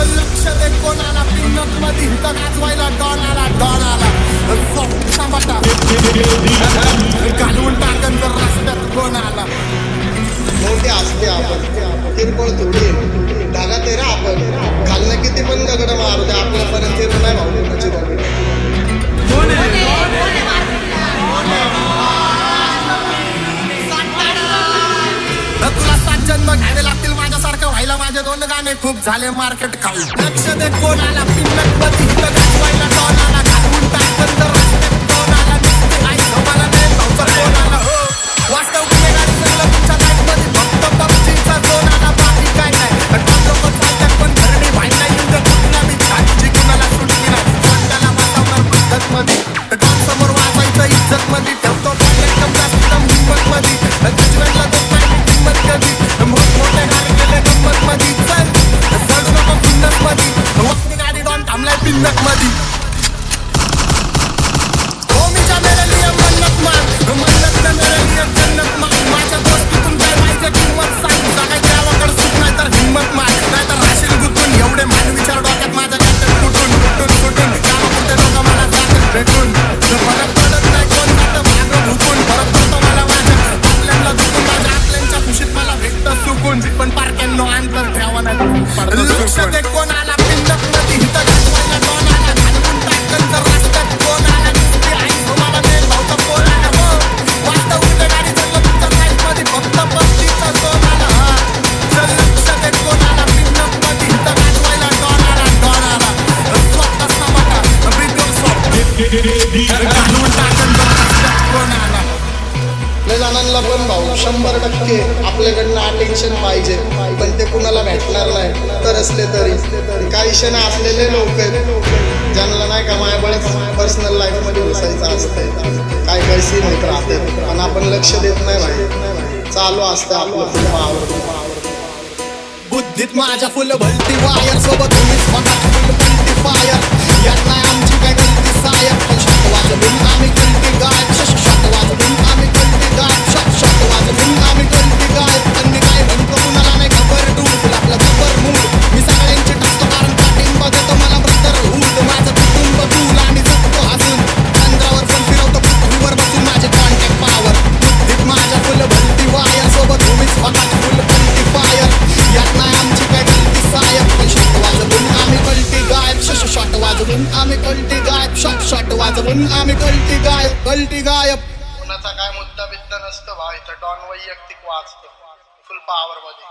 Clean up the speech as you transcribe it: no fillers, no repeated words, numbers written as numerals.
लक्ष दे कोणाला पिन्नत मध्ये हिथं गाजवायला डॉन आला सांबाटा घालून टाकन जर रस्त्यात कोण आला मोठे असते आपण किरकोळ थोडी ढागा तेरा आपण खालनं किती पण दगड मारू दे आपल्यापर्यंत येत नाही भाऊ कोणाची दगड तुला 7 जन्म घ्यावे लागतील माझ्यासारखं व्हायला माझे 2 गाणे खूप झाले मार्केट खाऊ लक्ष दे कोणाला पिन्नत मध्ये हिथं गाजवायला डॉन आला घालून टाकन जर रस्त्यात कोण आला दिसते आई झोपाला नाही भाऊचा कोण आला हो वास्तव गुन्हेगारी सगळं तुमच्या लाईफमध्ये फक्त पबजीचा जोन आला बाकी काय नाही टॉप लोक चालतात पण घरडी भाईला युद्ध कुठला मी छाती कुणाला सुटली नाही कोणत्याला वातावरण पद्धत मध्ये टॉप समोर वाचायचं इज्जत मध्ये ठेवतो एकदम जास्त हिंमत मध्ये जजमेंटला देत नाही किंमत कधी मोठे गाडी गेले गंमत मध्ये चल चढू नको पिन्नत मध्ये वक्ती गाडी डॉन थांबलाय पिन्नत मध्ये हो मीच्या मेरे लिए मन्नत मान मन्नत न मेरे लिए जन्नत मान माझ्या दोस्तीतून काय पाहिजे किंमत सांग सगळ्या गावाकडे सुट नाही तर हिंमत मान नाही तर राशील गुतून एवढे मान विचार डोक्यात माझ्या गाठ्यात कुठून गावापुरते लोक मला जातात भेटून फरक पडत नाही कोण जातं मागं भुकून फरक पडतो मला माझ्या आपल्याला दुखून माझ्या आपल्यांच्या खुशीत मला भेटतं सुकून पण पारक्यांनो अंतर ठेवा नाही लक्ष दे कोणाला पिन्नत मध्ये हिथं गाजवायला डॉन आला घालून टाकन जर रस्त्यात कोण आला दिसते आई झोमाला मेल भाऊचा कोण आला हो वास्तव गुन्हेगारी जगलं तुमच्या लाईफमध्ये फक्त पबजीचा जोन आला हा चल लक्ष दे कोणाला पिन्नत मध्ये हिथं गाजवायला डॉन आला स्वतः समाटा बिगो सॉफ्ट घालून टाकन जर रस्त्यात कोण आला लय जणांना पण भाऊ 100% आपल्याकडनं अटेन्शन पाहिजे पण ते कुणाला भेटणार नाही तर असले तरी काही क्षण असलेले लोक आहेत ज्यांना नाही का माझ्याबळेच पर्सनल लाईफमध्ये घुसायचं असतंय काही सीन होत राहते पण आपण लक्ष देत नाही भाई चालू असतं आपलं फुल पावर बुद्धीत माझ्या फुल भलती वायर सोबत तुम्हीच फटाक फुल भलती फायर यात नाही आमची काय गलती सायक पण शॉट वाजवून आम्ही गलती गायब शॉट वाजवून आम्ही गलती गायब शॉट वाजवून आम्ही गलती गायब त्यांनी काय म्हणतो कुणाला नाही खबर डूब आपला जबर मूड मी सगळ्यांची टाकतो कारण पाठिंबा देतो मला ब्रदरहूड माझं कुटुंब दूल आणि जगतो हसून चंद्रावर पण फिरवतो पृथ्वीवर बसून माझे कॉन्टॅक्ट पॉवर बुद्धीत माझ्या फुल भलती वायर सोबत तुम्हीच फटाक फुल भलती फायर यात नाही आमची काय गलती सायक पण शॉट वाजवून आम्ही गलती गायब शॉट वाजवून आम्ही गलती गायब शॉट वाजवून आम्ही गलती गायब कुणाचा काय मुद्दा बिद्दा नसतं भाई तर डॉन वैयक्तिक वाचतो फुल पॉवर मध्ये